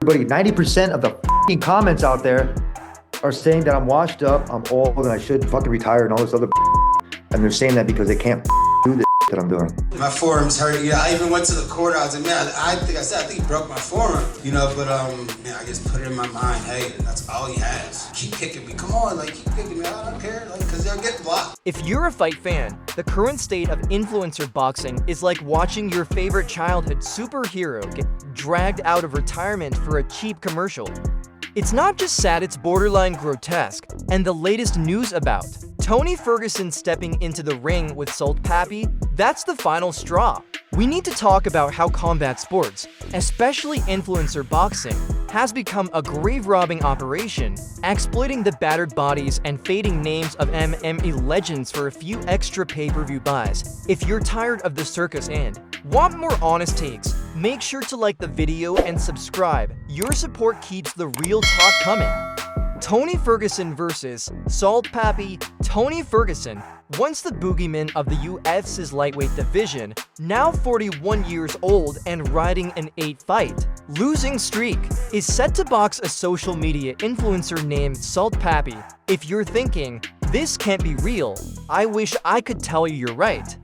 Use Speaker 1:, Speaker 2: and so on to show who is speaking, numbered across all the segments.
Speaker 1: everybody, 90% of the fucking comments out there are saying that I'm washed up, I'm old, and I should fucking retire and all this other and they're saying that because they can't do the that I'm doing.
Speaker 2: My forearm's hurt. Yeah, I even went to the court. I was like, man, I think he broke my forearm. You know, but man, I just put it in my mind, hey, that's all he has. Keep kicking me. Come on, like keep kicking me. I don't care, like, cause they'll get blocked.
Speaker 3: If you're a fight fan, the current state of influencer boxing is like watching your favorite childhood superhero get dragged out of retirement for a cheap commercial. It's not just sad, it's borderline grotesque. And the latest news about Tony Ferguson stepping into the ring with Salt Papi, that's the final straw. We need to talk about how combat sports, especially influencer boxing, has become a grave-robbing operation, exploiting the battered bodies and fading names of MMA legends for a few extra pay-per-view buys. If you're tired of the circus and want more honest takes, make sure to like the video and subscribe. Your support keeps the real talk coming. Tony Ferguson versus Salt Papi. Tony Ferguson, once the boogeyman of the UFC's lightweight division, now 41 years old and riding an 8-fight losing streak, is set to box a social media influencer named Salt Papi. If you're thinking, this can't be real, I wish I could tell you you're right.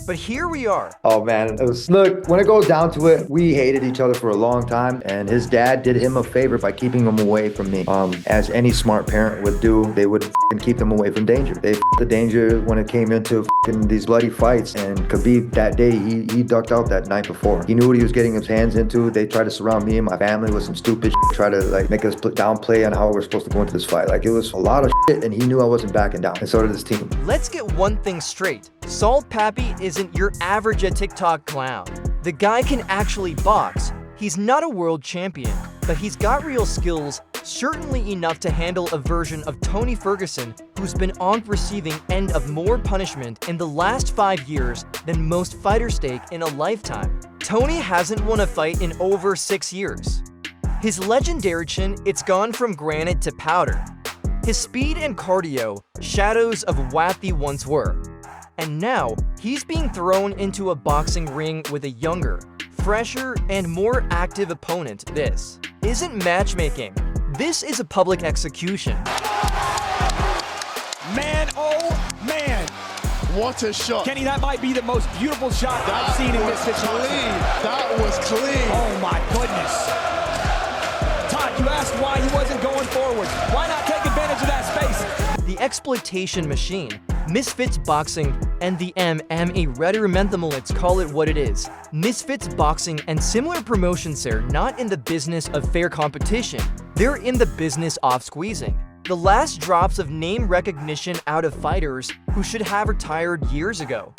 Speaker 3: But here we are.
Speaker 1: Oh man, look, when it goes down to it, we hated each other for a long time, and his dad did him a favor by keeping him away from me. As any smart parent would do, they would keep them away from danger. They the danger when it came into these bloody fights, and Khabib that day, he ducked out that night before. He knew what he was getting his hands into. They tried to surround me and my family with some stupid shit, try to like make us downplay on how we're supposed to go into this fight. Like it was a lot of shit, and he knew I wasn't backing down, and so did his team.
Speaker 3: Let's get one thing straight. Salt Papi isn't your average TikTok clown. The guy can actually box. He's not a world champion, but he's got real skills, certainly enough to handle a version of Tony Ferguson who's been on receiving end of more punishment in the last 5 years than most fighters take in a lifetime. Tony hasn't won a fight in over 6 years. His legendary chin, it's gone from granite to powder. His speed and cardio, shadows of what they once were. And now, he's being thrown into a boxing ring with a younger, fresher, and more active opponent. This isn't matchmaking. This is a public execution.
Speaker 4: Man, oh man.
Speaker 5: What a shot.
Speaker 4: Kenny, that might be the most beautiful shot that I've seen in Misfits Boxing.
Speaker 5: That was clean.
Speaker 4: Oh my goodness. Todd, you asked why he wasn't going forward. Why not take advantage of that space?
Speaker 3: The exploitation machine, Misfits Boxing, and the MMA let's call it what it is. Misfits Boxing and similar promotions are not in the business of fair competition. They're in the business of squeezing the last drops of name recognition out of fighters who should have retired years ago.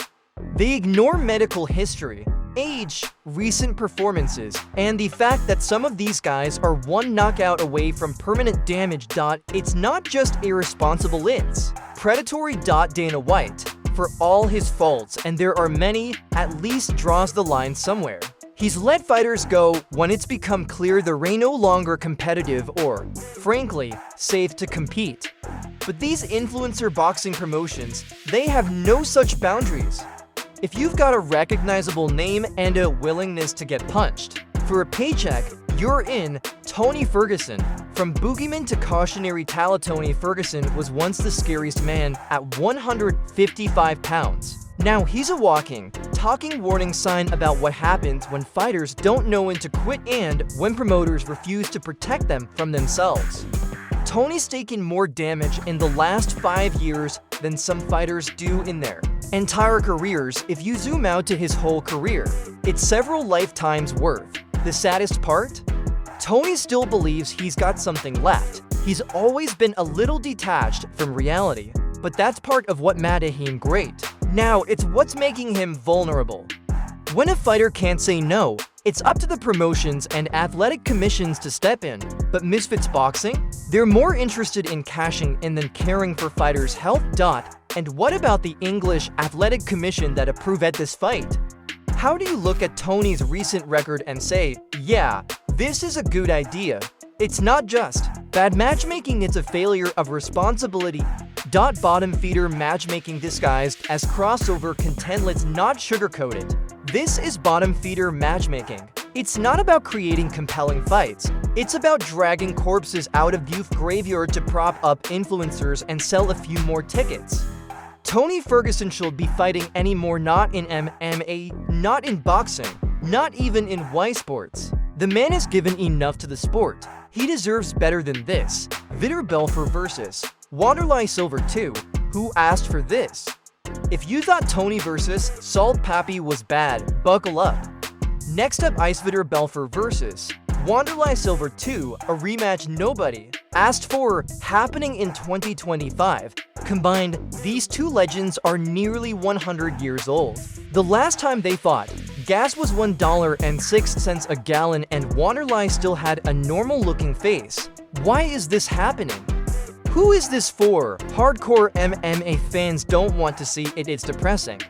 Speaker 3: They ignore medical history, age, recent performances, and the fact that some of these guys are one knockout away from permanent damage. It's not just irresponsible, it's predatory. Dana White, for all his faults, and there are many, at least draws the line somewhere. He's let fighters go when it's become clear they're no longer competitive or, frankly, safe to compete. But these influencer boxing promotions, they have no such boundaries. If you've got a recognizable name and a willingness to get punched for a paycheck, you're in. Tony Ferguson. From boogeyman to cautionary tale, Tony Ferguson was once the scariest man at 155 pounds. Now he's a walking, talking warning sign about what happens when fighters don't know when to quit and when promoters refuse to protect them from themselves. Tony's taken more damage in the last 5 years than some fighters do in their entire careers. If you zoom out to his whole career, it's several lifetimes worth. The saddest part? Tony still believes he's got something left. He's always been a little detached from reality, but that's part of what made him great. Now, it's what's making him vulnerable. When a fighter can't say no, it's up to the promotions and athletic commissions to step in. But Misfits Boxing? They're more interested in cashing in than caring for fighters' health. And what about the English Athletic Commission that approved at this fight? How do you look at Tony's recent record and say, yeah, this is a good idea? It's not just bad matchmaking, it's a failure of responsibility. Bottom feeder matchmaking disguised as crossover content. Let's not sugarcoat it. This is bottom feeder matchmaking. It's not about creating compelling fights. It's about dragging corpses out of youth graveyard to prop up influencers and sell a few more tickets. Tony Ferguson should be fighting anymore, not in MMA, not in boxing, not even in Y sports. The man has given enough to the sport. He deserves better than this. Vitor Belfort versus Wanderlei Silva 2. Who asked for this? If you thought Tony versus Salt Papi was bad, buckle up. Next up, Vitor Belfort versus Wanderlei Silva 2, a rematch nobody asked for, happening in 2025. Combined, these two legends are nearly 100 years old. The last time they fought, gas was $1.06 a gallon and Wanderlei still had a normal-looking face. Why is this happening? Who is this for? Hardcore MMA fans don't want to see it, it's depressing.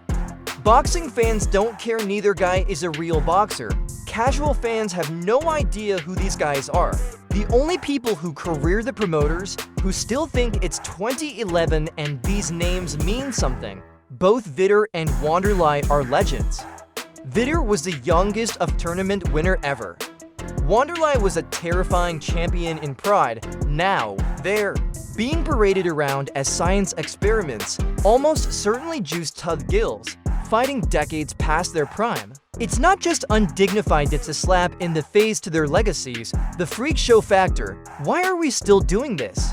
Speaker 3: Boxing fans don't care, neither guy is a real boxer. Casual fans have no idea who these guys are. The only people who career the promoters who still think it's 2011 and these names mean something. Both Vitor and Wanderlei are legends. Vitor was the youngest of tournament winner ever. Wanderlei was a terrifying champion in pride. Now, they're being paraded around as science experiments, almost certainly juiced tough gills, fighting decades past their prime. It's not just undignified, it's a slap in the face to their legacies, the freak show factor. Why are we still doing this?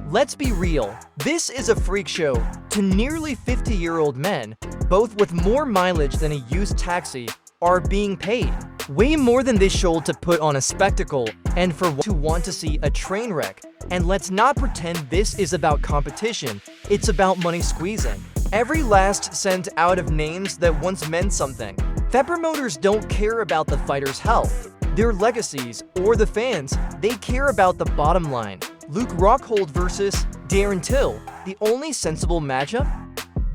Speaker 3: Let's be real, this is a freak show to nearly 50-year-old men, both with more mileage than a used taxi, are being paid way more than this show to put on a spectacle and for to want to see a train wreck. And let's not pretend this is about competition, it's about money squeezing. Every last cent out of names that once meant something. Fight promoters don't care about the fighters' health, their legacies, or the fans. They care about the bottom line. Luke Rockhold versus Darren Till, the only sensible matchup?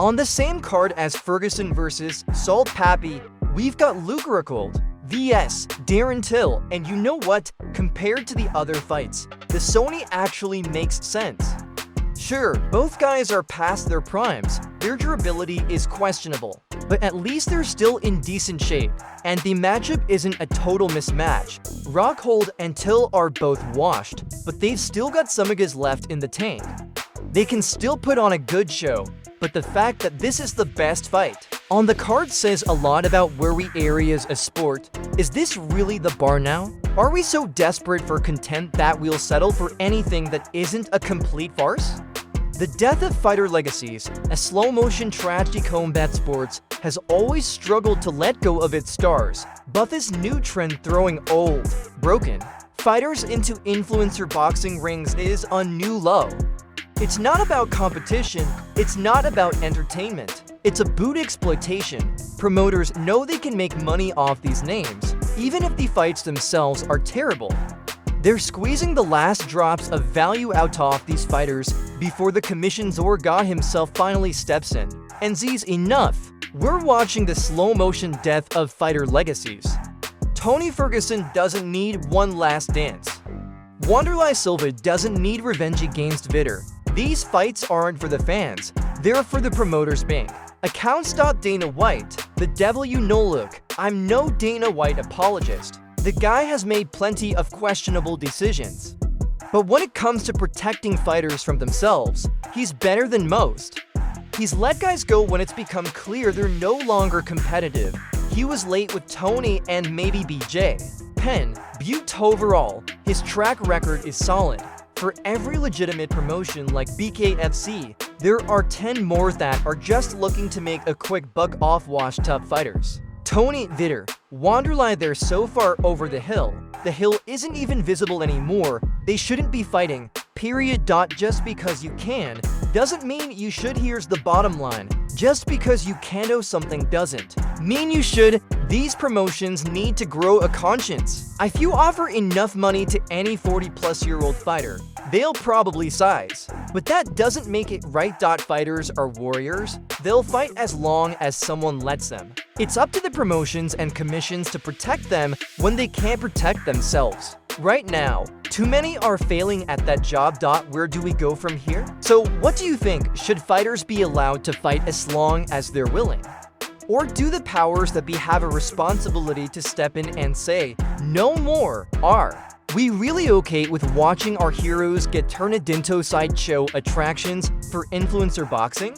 Speaker 3: On the same card as Ferguson versus Salt Papi, we've got Luke Rockhold vs Darren Till, and you know what? Compared to the other fights, the Sony actually makes sense. Sure, both guys are past their primes, their durability is questionable, but at least they're still in decent shape, and the matchup isn't a total mismatch. Rockhold and Till are both washed, but they've still got some of his left in the tank. They can still put on a good show, but the fact that this is the best fight on the card says a lot about where we are as a sport. Is this really the bar now? Are we so desperate for content that we'll settle for anything that isn't a complete farce? The death of fighter legacies, a slow-motion tragedy combat sports, has always struggled to let go of its stars, but this new trend throwing old, broken fighters into influencer boxing rings is a new low. It's not about competition, it's not about entertainment. It's about exploitation. Promoters know they can make money off these names, even if the fights themselves are terrible. They're squeezing the last drops of value out of these fighters before the commission's or God himself finally steps in and sees enough. We're watching the slow-motion death of fighter legacies. Tony Ferguson doesn't need one last dance. Wanderlei Silva doesn't need revenge against Vitor. These fights aren't for the fans, they're for the promoter's bank. Accounts. Dana White, the devil you know. Look, I'm no Dana White apologist. The guy has made plenty of questionable decisions. But when it comes to protecting fighters from themselves, he's better than most. He's let guys go when it's become clear they're no longer competitive. He was late with Tony and maybe BJ Penn. But overall, his track record is solid. For every legitimate promotion like BKFC, there are 10 more that are just looking to make a quick buck off washed up fighters. Tony, Vitor, Wanderlei, they're so far over the hill. The hill isn't even visible anymore. They shouldn't be fighting, period. Just because you can, doesn't mean you should. Here's the bottom line. Just because you can do something doesn't mean you should. These promotions need to grow a conscience. If you offer enough money to any 40-plus-year-old fighter, they'll probably size. But that doesn't make it right. Fighters are warriors. They'll fight as long as someone lets them. It's up to the promotions and commissions to protect them when they can't protect themselves. Right now, too many are failing at that job. Where do we go from here? So what do you think? Should fighters be allowed to fight as long as they're willing? Or do the powers that be have a responsibility to step in and say, no more? Are we really okay with watching our heroes get turned into sideshow attractions for influencer boxing?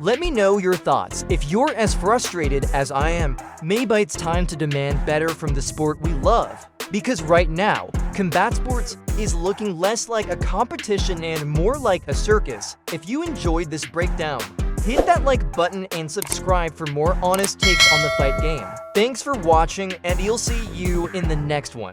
Speaker 3: Let me know your thoughts. If you're as frustrated as I am, maybe it's time to demand better from the sport we love. Because right now, combat sports is looking less like a competition and more like a circus. If you enjoyed this breakdown, hit that like button and subscribe for more honest takes on the fight game. Thanks for watching, and you'll see you in the next one.